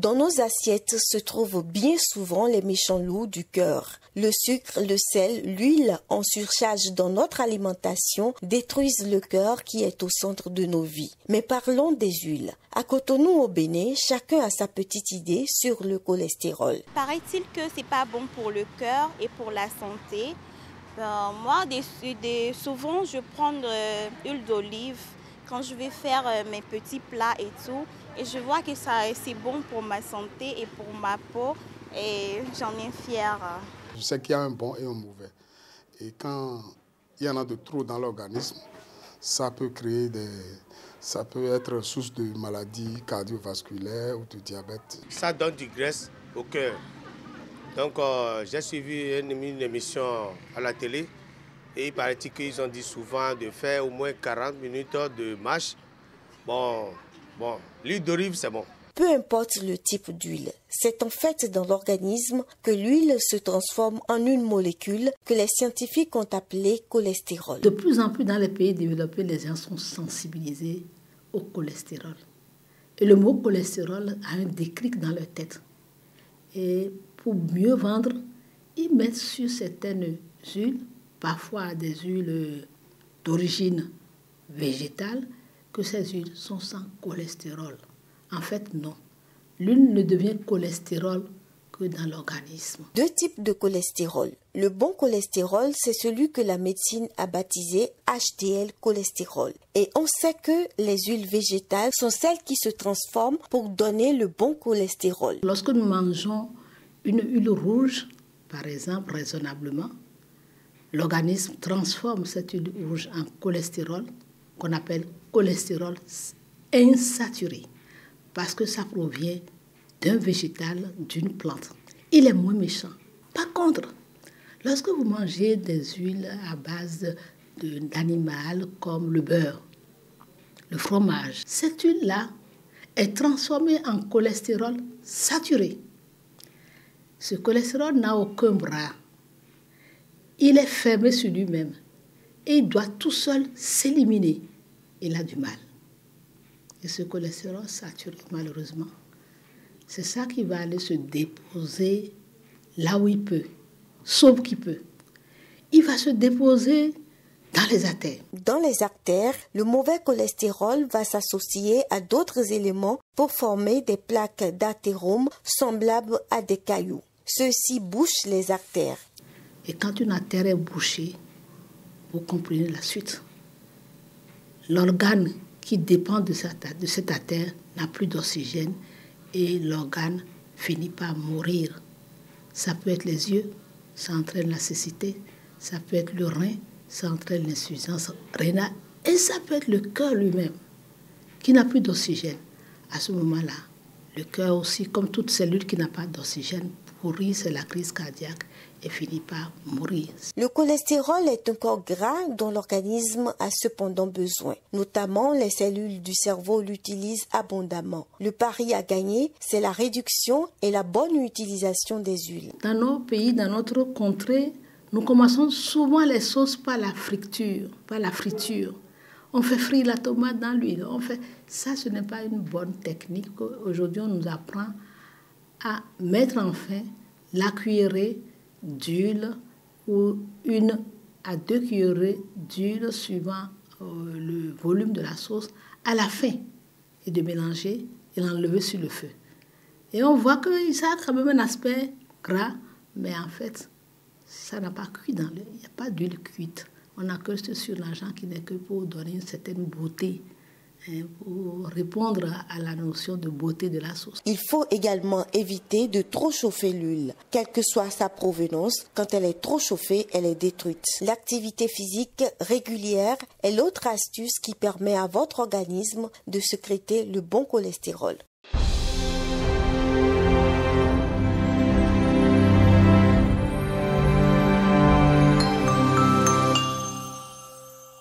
Dans nos assiettes se trouvent bien souvent les méchants loups du cœur. Le sucre, le sel, l'huile en surcharge dans notre alimentation détruisent le cœur qui est au centre de nos vies. Mais parlons des huiles. À Cotonou au Bénin, chacun a sa petite idée sur le cholestérol. Paraît-il que c'est pas bon pour le cœur et pour la santé. Moi, souvent, je prends l'huile d'olive quand je vais faire mes petits plats et tout. Et je vois que c'est bon pour ma santé et pour ma peau. Et j'en ai fière. Je sais qu'il y a un bon et un mauvais. Et quand il y en a de trop dans l'organisme, ça peut être source de maladies cardiovasculaires ou de diabète. Ça donne du graisse au cœur. Donc j'ai suivi une émission à la télé et il paraît qu'ils ont dit souvent de faire au moins 40 minutes de marche. Bon, l'huile d'olive c'est bon. Peu importe le type d'huile, c'est en fait dans l'organisme que l'huile se transforme en une molécule que les scientifiques ont appelée cholestérol. De plus en plus dans les pays développés, les gens sont sensibilisés au cholestérol. Et le mot cholestérol a un déclic dans leur tête. Et pour mieux vendre, ils mettent sur certaines huiles, parfois des huiles d'origine végétale, que ces huiles sont sans cholestérol. En fait, non. L'huile ne devient cholestérol que dans l'organisme. Deux types de cholestérol. Le bon cholestérol, c'est celui que la médecine a baptisé HDL cholestérol. Et on sait que les huiles végétales sont celles qui se transforment pour donner le bon cholestérol. Lorsque nous mangeons une huile rouge, par exemple, raisonnablement, l'organisme transforme cette huile rouge en cholestérol, qu'on appelle cholestérol insaturé, parce que ça provient d'un végétal, d'une plante. Il est moins méchant. Par contre, lorsque vous mangez des huiles à base d'animal comme le beurre, le fromage, cette huile-là est transformée en cholestérol saturé. Ce cholestérol n'a aucun bras. Il est fermé sur lui-même et il doit tout seul s'éliminer. Il a du mal. Et ce cholestérol saturé, malheureusement, c'est ça qui va aller se déposer là où il peut, sauf qu'il peut. Il va se déposer dans les artères. Dans les artères, le mauvais cholestérol va s'associer à d'autres éléments pour former des plaques d'athérome semblables à des cailloux. Ceux-ci bouchent les artères. Et quand une artère est bouchée, vous comprenez la suite. L'organe qui dépend de cette artère n'a plus d'oxygène et l'organe finit par mourir. Ça peut être les yeux, ça entraîne la cécité, ça peut être le rein, ça entraîne l'insuffisance rénale et ça peut être le cœur lui-même qui n'a plus d'oxygène. À ce moment-là, le cœur aussi, comme toute cellule qui n'a pas d'oxygène, pourrit, c'est la crise cardiaque et finit par mourir. Le cholestérol est un corps gras dont l'organisme a cependant besoin. Notamment, les cellules du cerveau l'utilisent abondamment. Le pari à gagner, c'est la réduction et la bonne utilisation des huiles. Dans nos pays, dans notre contrée, nous commençons souvent les sauces par la friture. On fait frire la tomate dans l'huile. Ça, ce n'est pas une bonne technique. Aujourd'hui, on nous apprend à mettre enfin la cuillerée d'huile ou 1 à 2 cuillerées d'huile suivant le volume de la sauce à la fin et de mélanger et l'enlever sur le feu. Et on voit que ça a quand même un aspect gras, mais en fait, ça n'a pas cuit dans l'huile. Il n'y a pas d'huile cuite. On n'a que ce sur l'argent qui n'est que pour donner une certaine beauté, pour répondre à la notion de beauté de la sauce. Il faut également éviter de trop chauffer l'huile. Quelle que soit sa provenance, quand elle est trop chauffée, elle est détruite. L'activité physique régulière est l'autre astuce qui permet à votre organisme de sécréter le bon cholestérol.